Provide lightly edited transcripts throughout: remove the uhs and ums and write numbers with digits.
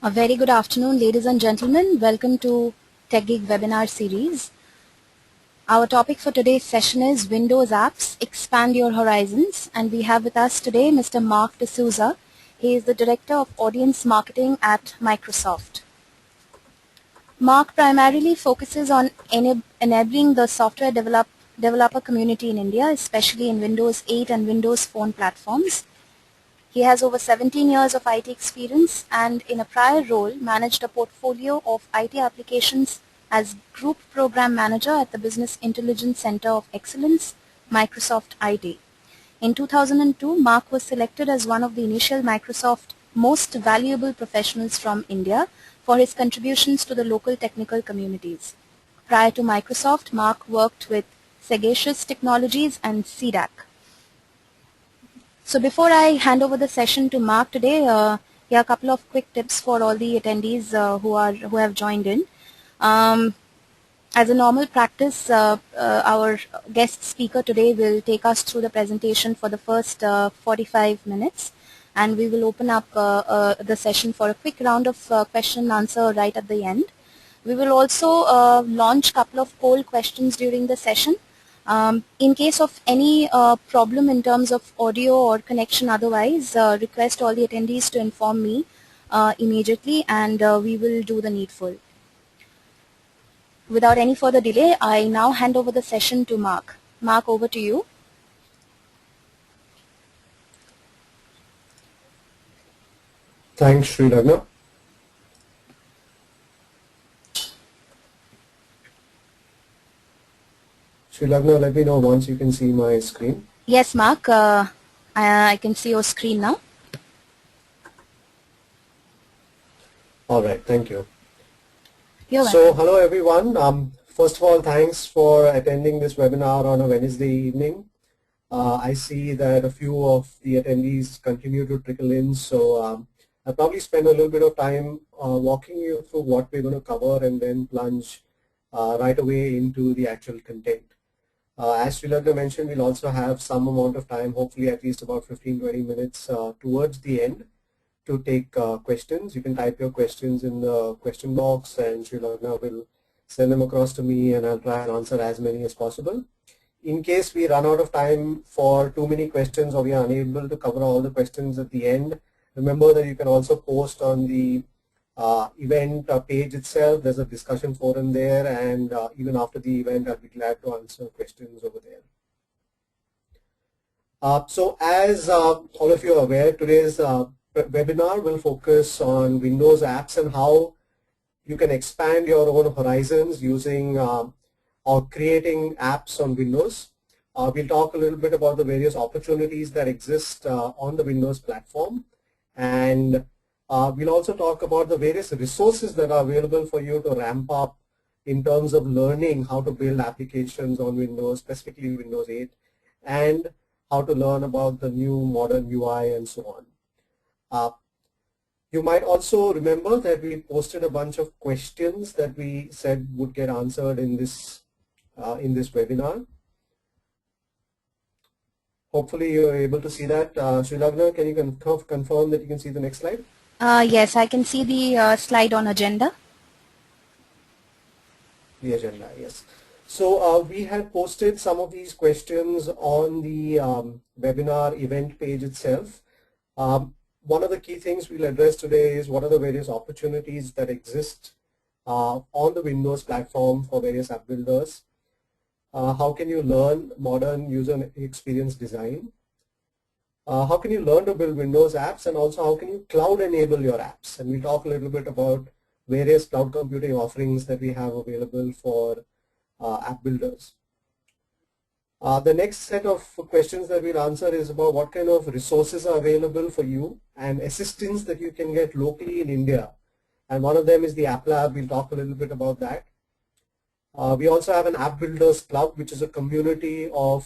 A very good afternoon, ladies and gentlemen. Welcome to Techgig webinar series. Our topic for today's session is Windows Apps, Expand Your Horizons. And we have with us today Mr. Mark D'Souza. He is the Director of Audience Marketing at Microsoft. Mark primarily focuses on enabling the software developer community in India, especially in Windows 8 and Windows Phone platforms. He has over 17 years of IT experience and in a prior role managed a portfolio of IT applications as Group Program Manager at the Business Intelligence Center of Excellence, Microsoft IT. In 2002, Mark was selected as one of the initial Microsoft Most Valuable Professionals from India for his contributions to the local technical communities. Prior to Microsoft, Mark worked with Sagacious Technologies and CDAC. So before I hand over the session to Mark today, here are a couple of quick tips for all the attendees who have joined in. As a normal practice, our guest speaker today will take us through the presentation for the first 45 minutes, and we will open up the session for a quick round of question and answer right at the end. We will also launch a couple of poll questions during the session. In case of any problem in terms of audio or connection otherwise, request all the attendees to inform me immediately, and we will do the needful. Without any further delay, I now hand over the session to Mark. Mark, over to you. Thanks, Sri Ragna. Sri Ragna, let me know once you can see my screen. Yes, Mark, I can see your screen now. All right, thank you. You're welcome. Hello everyone. First of all, thanks for attending this webinar on a Wednesday evening. I see that a few of the attendees continue to trickle in, so I'll probably spend a little bit of time walking you through what we're going to cover and then plunge right away into the actual content. As Sri Ragna mentioned, we'll also have some amount of time, hopefully at least about 15-20 minutes towards the end to take questions. You can type your questions in the question box and Sri Ragna will send them across to me and I'll try and answer as many as possible. In case we run out of time for too many questions or we are unable to cover all the questions at the end, remember that you can also post on the event page itself. There's a discussion forum there, and even after the event, I'll be glad to answer questions over there. So as all of you are aware, today's webinar will focus on Windows apps and how you can expand your own horizons using or creating apps on Windows. We'll talk a little bit about the various opportunities that exist on the Windows platform, and we'll also talk about the various resources that are available for you to ramp up in terms of learning how to build applications on Windows, specifically Windows 8, and how to learn about the new modern UI and so on. You might also remember that we posted a bunch of questions that we said would get answered in this webinar. Hopefully you're able to see that. Sri Ragna, can you confirm that you can see the next slide? Yes, I can see the slide on agenda. The agenda, yes. So we had posted some of these questions on the webinar event page itself. One of the key things we'll address today is what are the various opportunities that exist on the Windows platform for various app builders. How can you learn modern user experience design? How can you learn to build Windows apps, and also how can you cloud enable your apps? And we'll talk a little bit about various cloud computing offerings that we have available for app builders. The next set of questions that we'll answer is about what kind of resources are available for you and assistance that you can get locally in India. And one of them is the App Lab. We'll talk a little bit about that. We also have an App Builders Club, which is a community of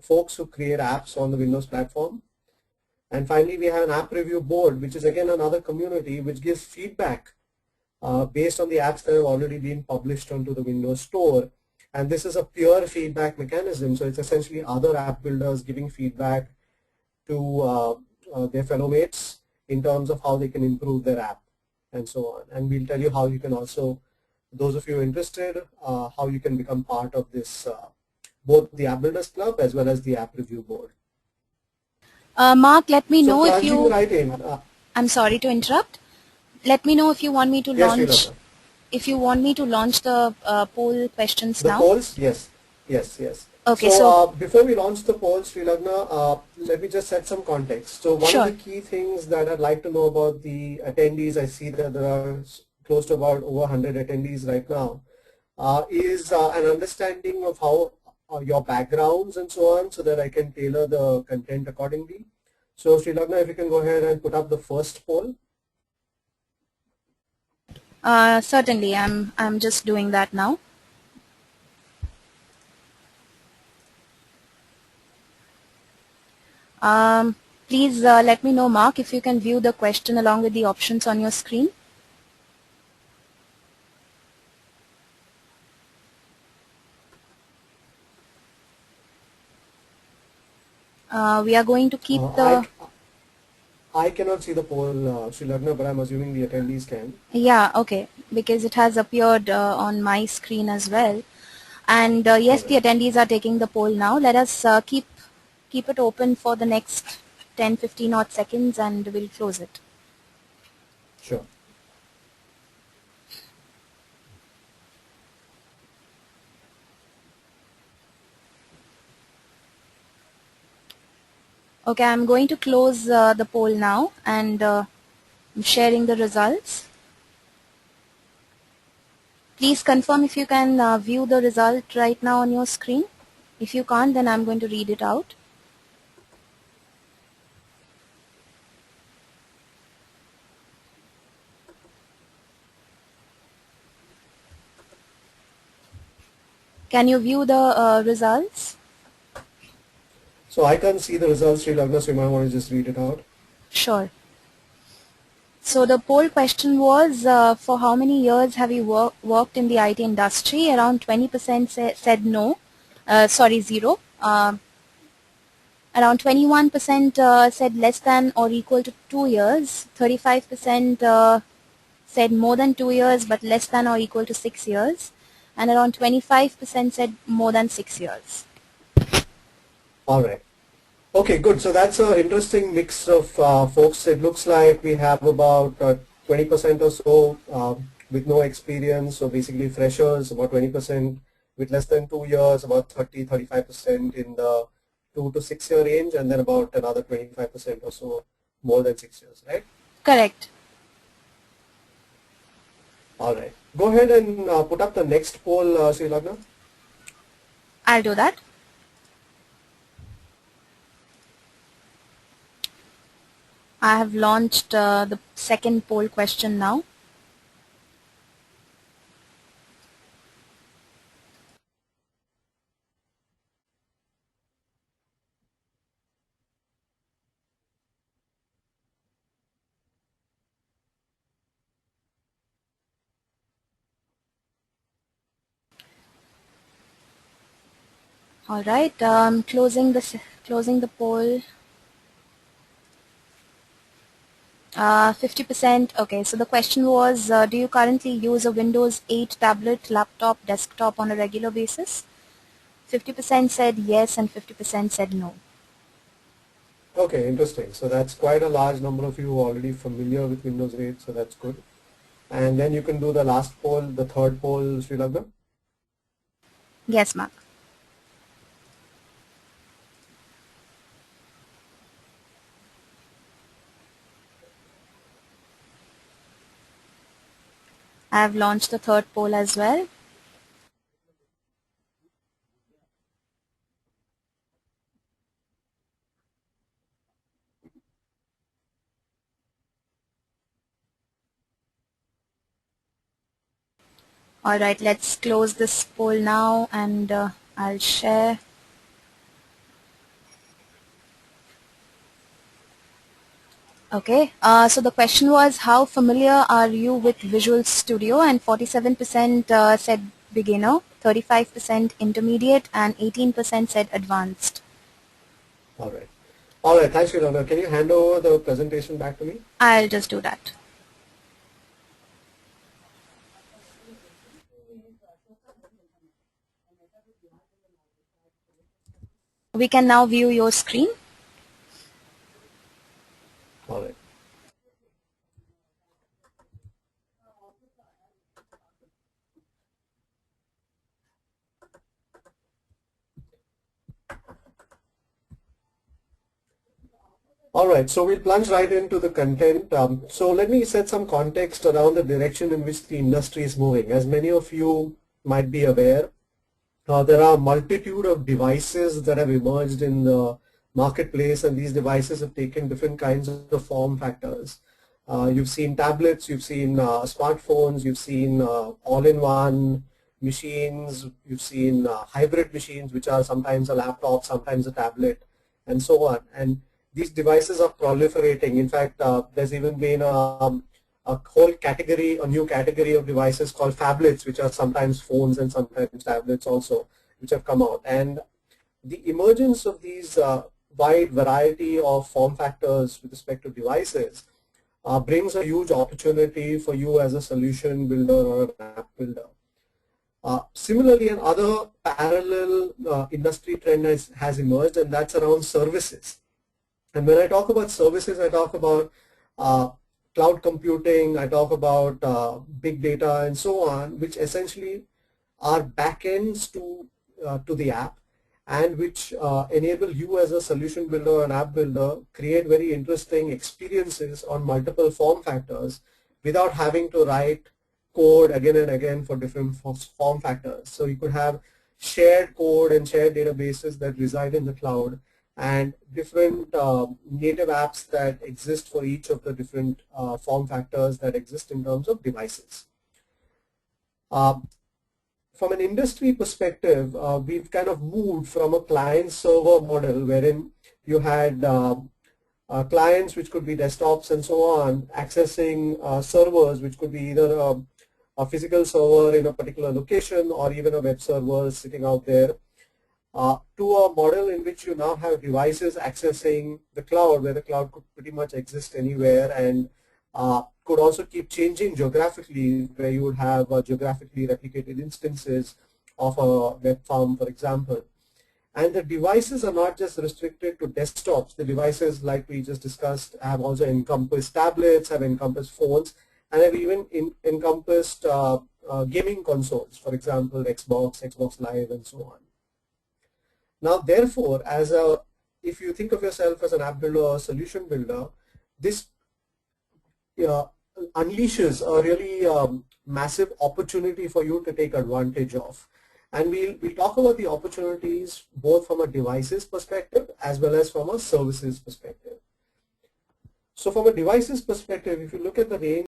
folks who create apps on the Windows platform. And finally, we have an App Review Board, which is again another community which gives feedback based on the apps that have already been published onto the Windows Store. And this is a pure feedback mechanism, so it's essentially other app builders giving feedback to their fellow mates in terms of how they can improve their app and so on. And we'll tell you how you can also, those of you interested, how you can become part of this, both the App Builders Club as well as the App Review Board. Mark, let me So know if plunging you... right in. I'm sorry to interrupt. Let me know if you want me to Yes, launch... Srilata. If you want me to launch the poll questions The now. polls, yes, yes, yes. Okay, So so... before we launch the polls, Sri Lagna, let me just set some context. So one of Sure. the key things that I'd like to know about the attendees, I see that there are close to about over 100 attendees right now, is an understanding of how your backgrounds and so on, so that I can tailor the content accordingly. So Sri Lagna, if you can go ahead and put up the first poll. Certainly, I'm just doing that now. Please let me know, Mark, if you can view the question along with the options on your screen. We are going to keep the... I cannot see the poll, Sri Lagna, but I'm assuming the attendees can. Yeah, okay, because it has appeared on my screen as well. And yes, the attendees are taking the poll now. Let us keep it open for the next 10-15 odd seconds and we'll close it. Sure. Okay, I'm going to close the poll now and I'm sharing the results. Please confirm if you can view the result right now on your screen. If you can't, then I'm going to read it out. Can you view the results? So I can't see the results, Sri Lagna, so you might want to just read it out. Sure. So the poll question was, for how many years have you worked in the IT industry? Around 20% said no, sorry, zero. Around 21% said less than or equal to 2 years. 35% said more than 2 years but less than or equal to 6 years. And around 25% said more than 6 years. All right. Okay, good. So that's an interesting mix of folks. It looks like we have about 20% or so with no experience, so basically freshers, about 20% with less than 2 years, about 35% in the 2 to 6 year range, and then about another 25% or so more than 6 years, right? Correct. All right. Go ahead and put up the next poll, Sri Lagna. I'll do that. I have launched the second poll question now. All right, closing the poll. 50%. Okay, so the question was, do you currently use a Windows 8 tablet, laptop, desktop on a regular basis? 50% said yes and 50% said no. Okay, interesting. So that's quite a large number of you already familiar with Windows 8, so that's good. And then you can do the last poll, the third poll, Sri Lagna. Yes, Mark. I have launched the third poll as well. All right, let's close this poll now and I'll share. Okay, so the question was, how familiar are you with Visual Studio? And 47% said beginner, 35% intermediate, and 18% said advanced. All right. All right, thanks, Srilana. Can you hand over the presentation back to me? I'll just do that. We can now view your screen. All right. All right, so we'll plunge right into the content. So let me set some context around the direction in which the industry is moving. As many of you might be aware, there are a multitude of devices that have emerged in the marketplace, and these devices have taken different kinds of form factors. You've seen tablets, you've seen smartphones, you've seen all-in-one machines, you've seen hybrid machines, which are sometimes a laptop, sometimes a tablet, and so on. And these devices are proliferating. In fact, there's even been a whole category, a new category of devices called phablets, which are sometimes phones and sometimes tablets also, which have come out. And the emergence of these wide variety of form factors with respect to devices brings a huge opportunity for you as a solution builder or an app builder. Similarly, another parallel industry trend has emerged, and that's around services. And when I talk about services, I talk about cloud computing, I talk about big data and so on, which essentially are backends to the app, and which enable you as a solution builder or an app builder create very interesting experiences on multiple form factors without having to write code again and again for different form factors. So you could have shared code and shared databases that reside in the cloud, and different native apps that exist for each of the different form factors that exist in terms of devices. From an industry perspective, we've kind of moved from a client-server model wherein you had clients, which could be desktops and so on, accessing servers, which could be either a physical server in a particular location or even a web server sitting out there, to a model in which you now have devices accessing the cloud, where the cloud could pretty much exist anywhere, and could also keep changing geographically, where you would have geographically replicated instances of a web farm, for example. And the devices are not just restricted to desktops. The devices, like we just discussed, have also encompassed tablets, have encompassed phones, and have even encompassed gaming consoles, for example, Xbox Live, and so on. Now, therefore, if you think of yourself as an app builder or a solution builder, this unleashes a really massive opportunity for you to take advantage of. And we'll talk about the opportunities both from a devices perspective as well as from a services perspective. So from a devices perspective, if you look at the range